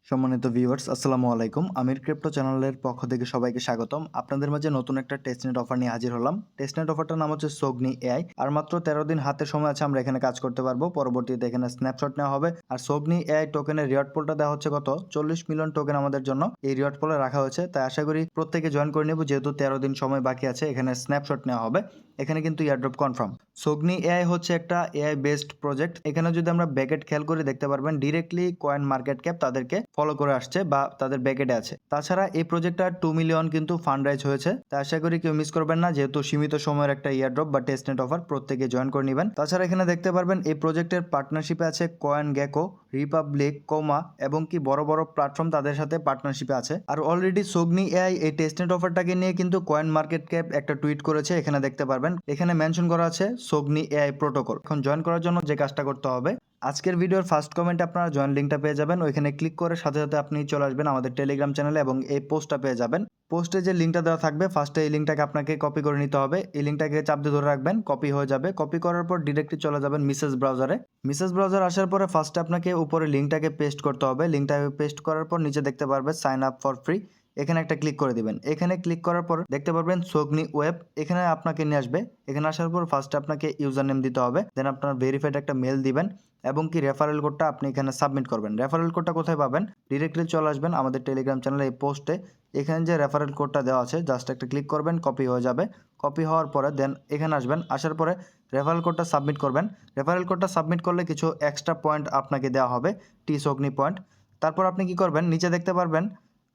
সম্মানিত ভিউয়ার্স, আসসালামু আলাইকুম। আমির ক্রিপ্টো চ্যানেলের পক্ষ থেকে সবাইকে স্বাগতম। আপনাদের মাঝে নতুন একটা টেস্টনেট অফার নিয়ে হাজির হলাম। টেস্টনেট অফারটার নাম হচ্ছে সোগনি এআই। আর মাত্র 13 দিন হাতে সময় আছে, আমরা এখানে কাজ করতে পারবো। পরবর্তীতে এখানে স্ন্যাপশট নেওয়া হবে। আর সোগনি এআই টোকেনের রিওয়ার্ড পোলটা দেওয়া হচ্ছে কত 40 মিলিয়ন টোকেন আমাদের জন্য এই রিওয়ার্ড পোলে রাখা হয়েছে। তাই আশা করি প্রত্যেকে জয়েন করে নেব, যেহেতু 13 দিন সময় বাকি আছে। এখানে স্ন্যাপশট নেওয়া হবে। এখানে কিন্তু এয়ারড্রপ কনফার্ম। সোগনি এআই হচ্ছে একটা এআই বেসড প্রজেক্ট। এখানে যদি আমরা ব্যাকেট খেয়াল করে দেখতে পারবেন, ডিরেক্টলি কয়েন মার্কেট ক্যাপ তাদেরকে ফলো করে আসছে বা তাদের ব্যাকেটে আছে। তাছাড়া এই প্রজেক্টটা 2 মিলিয়ন কিন্তু ফান্ড রাইজ হয়েছে। তাই আশা করি কেউ মিস করবেন না, যেহেতু সীমিত সময়ের একটা ইয়ারড্রপ বা টেস্টনেট অফার, প্রত্যেকে জয়েন করে নেবেন। তাছাড়া এখানে দেখতে পারবেন এই প্রজেক্টের পার্টনারশিপে আছে কয়েন গেকো, রিপাবলিক, কোমা এবং কি বড় বড় প্ল্যাটফর্ম তাদের সাথে পার্টনারশিপে আছে। আর অলরেডি সোগনি এআই এই টেস্টনেট অফারটাকে নিয়ে কিন্তু কয়েন মার্কেট ক্যাপ একটা টুইট করেছে, এখানে দেখতে পারবেন। এখানে মেনশন করা আছে সোগনি এআই প্রোটোকল। এখন জয়েন করার জন্য যে কাজটা করতে হবে, আজকের ভিডিওর ফার্স্ট কমেন্টে আপনারা জয়েন লিঙ্কটা পেয়ে যাবেন। ওইখানে ক্লিক করে সাথে সাথে আপনি চলে আসবেন আমাদের টেলিগ্রাম চ্যানেলে এবং এই পোস্টটা পেয়ে যাবেন। পোস্টে যে লিঙ্কটা দেওয়া থাকবে, ফার্স্টে এই লিঙ্কটাকে আপনাকে কপি করে নিতে হবে। এই লিঙ্কটাকে চাপ দিয়ে ধরে রাখবেন, কপি হয়ে যাবে। কপি করার পর ডিরেক্টলি চলে যাবেন মিসেস ব্রাউজারে। মিসেস ব্রাউজার আসার পরে ফার্স্টে আপনাকে উপরে লিঙ্কটাকে পেস্ট করতে হবে। লিঙ্কটাকে পেস্ট করার পর নিচে দেখতে পারবে সাইন আপ ফর ফ্রি, এখানে একটা ক্লিক করে দিবেন। এখানে ক্লিক করার পর দেখতে পারবেন সোগনি ওয়েব, এখানে আপনাকে নিয়ে আসবে। এখানে আসার পর ফার্স্টে আপনাকে ইউজার নেম দিতে হবে, দেন আপনার ভেরিফাইড একটা মেল দিবেন এবং কি রেফারেল কোডটা আপনি এখানে সাবমিট করবেন। রেফারেল কোডটা কোথায় পাবেন, ডিরেক্টলি চলে আসবেন আমাদের টেলিগ্রাম চ্যানেলে এই পোস্টে। এখানে যে রেফারেল কোডটা দেওয়া আছে জাস্ট একটা ক্লিক করবেন, কপি হয়ে যাবে। কপি হওয়ার পরে দেন এখানে আসবেন, আসার পরে রেফারেল কোডটা সাবমিট করবেন। রেফারেল কোডটা সাবমিট করলে কিছু এক্সট্রা পয়েন্ট আপনাকে দেওয়া হবে, টি সোগনি পয়েন্ট। তারপর আপনি কি করবেন, নিচে দেখতে পারবেন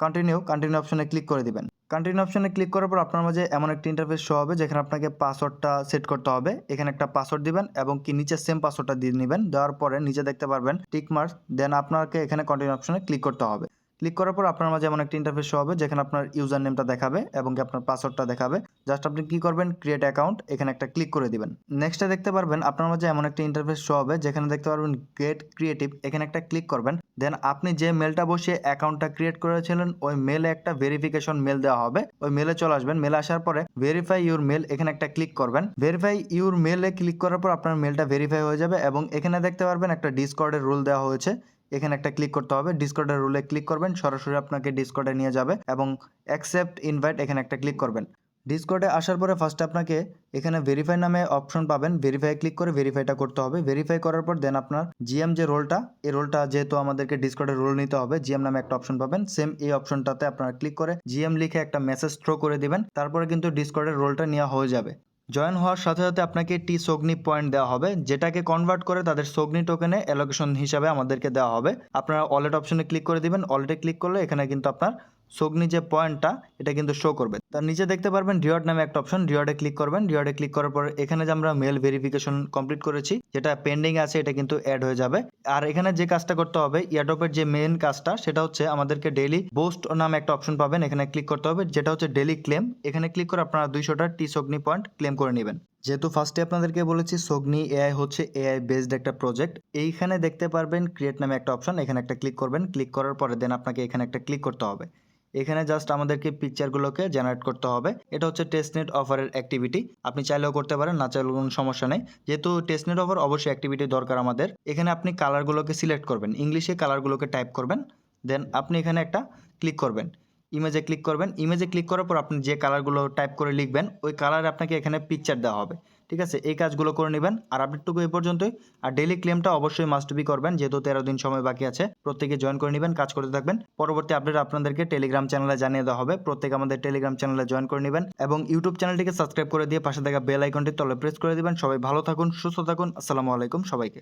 কন্টিনিউ অপশনে ক্লিক করে দিবেন। কন্টিনিউ অপশনে ক্লিক করার পর আপনার মাঝে এমন একটা ইন্টারফেস শো হবে, যেখানে আপনাকে পাসওয়ার্ডটা সেট করতে হবে। এখানে একটা পাসওয়ার্ড দিবেন এবং কি নিচে সেম পাসওয়ার্ডটা দিয়ে নেবেন। দেওয়ার পরে নিচে দেখতে পারবেন টিক মার্ক, দেন আপনাকে এখানে কন্টিনিউ অপশনে ক্লিক করতে হবে। ক্লিক করার পর আপনার মাঝে এমন একটা ইন্টারফেস শো হবে, যেখানে আপনার ইউজার নেমটা দেখাবে এবং কি আপনার পাসওয়ার্ডটা দেখাবে। জাস্ট আপনি কি করবেন, ক্রিয়েট অ্যাকাউন্ট, এখানে একটা ক্লিক করে দিবেন। নেক্সটে দেখতে পারবেন আপনার মাঝে এমন একটা ইন্টারফেস শো হবে, যেখানে দেখতে পারবেন গেট ক্রিয়েটিভ, এখানে একটা ক্লিক করবেন। দেন আপনি যে মেলটা বসিয়ে অ্যাকাউন্টটা ক্রিয়েট করেছিলেন, ওই মেলে একটা ভেরিফিকেশন মেল দেওয়া হবে। ওই মেলে চলে আসবেন। মেলে আসার পরে ভেরিফাই ইউর মেল, এখানে একটা ক্লিক করবেন। ভেরিফাই ইউর মেলে ক্লিক করার পর আপনার মেলটা ভেরিফাই হয়ে যাবে এবং এখানে দেখতে পারবেন একটা ডিসকর্ডের রুল দেওয়া হয়েছে, এখানে একটা ক্লিক করতে হবে। ডিসকর্ডের রুলে ক্লিক করবেন, সরাসরি আপনাকে ডিসকর্ডে নিয়ে যাবে এবং অ্যাকসেপ্ট ইনভাইট, এখানে একটা ক্লিক করবেন। ডিসকর্ডে আসার পরে ফার্স্টে আপনাকে এখানে ভেরিফাই নামে অপশন পাবেন, ভেরিফাই ক্লিক করে ভেরিফাইটা করতে হবে। ভেরিফাই করার পর দেন আপনার জিএম যে রোলটা, এই রোলটা যেহেতু আমাদেরকে ডিসকর্ডের রোল নিতে হবে, জিএম নামে একটা অপশন পাবেন। সেম এই অপশনটাতে আপনারা ক্লিক করে জিএম লিখে একটা মেসেজ থ্রো করে দিবেন। তারপরে কিন্তু ডিসকর্ডের রোলটা নেওয়া হয়ে যাবে। জয়েন হওয়ার সাথে সাথে আপনাকে টি সোগনি পয়েন্ট দেওয়া হবে, যেটাকে কনভার্ট করে তাদের সোগনি টোকেনে অ্যালোকেশন হিসাবে আমাদেরকে দেওয়া হবে। আপনারা ওয়ালেট অপশনে ক্লিক করে দিবেন। ওয়ালেটে ক্লিক করলে এখানে কিন্তু আপনার সোগনি যে পয়েন্টটা, এটা কিন্তু শো করবে। তার নিচে দেখতে পারবেন রিওয়ার্ড নামে একটা অপশন, রিওয়ার্ডে ক্লিক করবেন। রিওয়ার্ডে ক্লিক করার পর এখানে যে আমরা মেল ভেরিফিকেশন কমপ্লিট করেছি, যেটা পেন্ডিং আছে, এটা কিন্তু অ্যাড হয়ে যাবে। আর এখানে যে কাজটা করতে হবে, ইয়ারড্রপের যে মেইন কাজটা, সেটা হচ্ছে আমাদেরকে ডেইলি বুস্ট নামে একটা অপশন পাবেন, এখানে ক্লিক করতে হবে, যেটা হচ্ছে ডেইলি ক্লেম। এখানে ক্লিক করে আপনারা 200টা টি সোগনি পয়েন্ট ক্লেম করে নেবেন। যেহেতু ফার্স্টে আপনাদেরকে বলেছি সোগনি এআই হচ্ছে এআই বেসড একটা প্রজেক্ট, এইখানে দেখতে পারবেন ক্রিয়েট নামে একটা অপশন, এখানে একটা ক্লিক করবেন। ক্লিক করার পরে দেন আপনাকে এখানে একটা ক্লিক করতে হবে। এখানে জাস্ট আমাদেরকে পিকচারগুলোকে জেনারেট করতে হবে। এটা হচ্ছে টেস্টনেট অফারের অ্যাক্টিভিটি, আপনি চাইলেও করতে পারেন, না চাইলেও কোনো সমস্যা নেই। যেহেতু টেস্টনেট অফার অবশ্যই অ্যাক্টিভিটি দরকার আমাদের। এখানে আপনি কালারগুলোকে সিলেক্ট করবেন, ইংলিশে কালারগুলোকে টাইপ করবেন। দেন আপনি এখানে একটা ক্লিক করবেন, ইমেজে ক্লিক করবেন। ইমেজে ক্লিক করার পর আপনি যে কালারগুলো টাইপ করে লিখবেন, ওই কালারে আপনাকে এখানে পিকচার দেওয়া হবে। ঠিক আছে, এই কাজগুলো করে নেবেন। আর আপডেটটুকু এই পর্যন্তই। আর ডেইলি ক্লেমটা অবশ্যই মাস্ট বি করবেন, যেহেতু 13 দিন সময় বাকি আছে। প্রত্যেকে জয়েন করে নেবেন, কাজ করতে থাকবেন। পরবর্তী আপডেট আপনাদেরকে টেলিগ্রাম চ্যানেলে জানিয়ে দেওয়া হবে। প্রত্যেকে আমাদের টেলিগ্রাম চ্যানেলে জয়েন করে নেবেন এবং ইউটিউব চ্যানেলটিকে সাবস্ক্রাইব করে দিয়ে পাশে থাকা বেল আইকনটি তলে প্রেস করে দিবেন। সবাই ভালো থাকুন, সুস্থ থাকুন। আসসালামু আলাইকুম সবাইকে।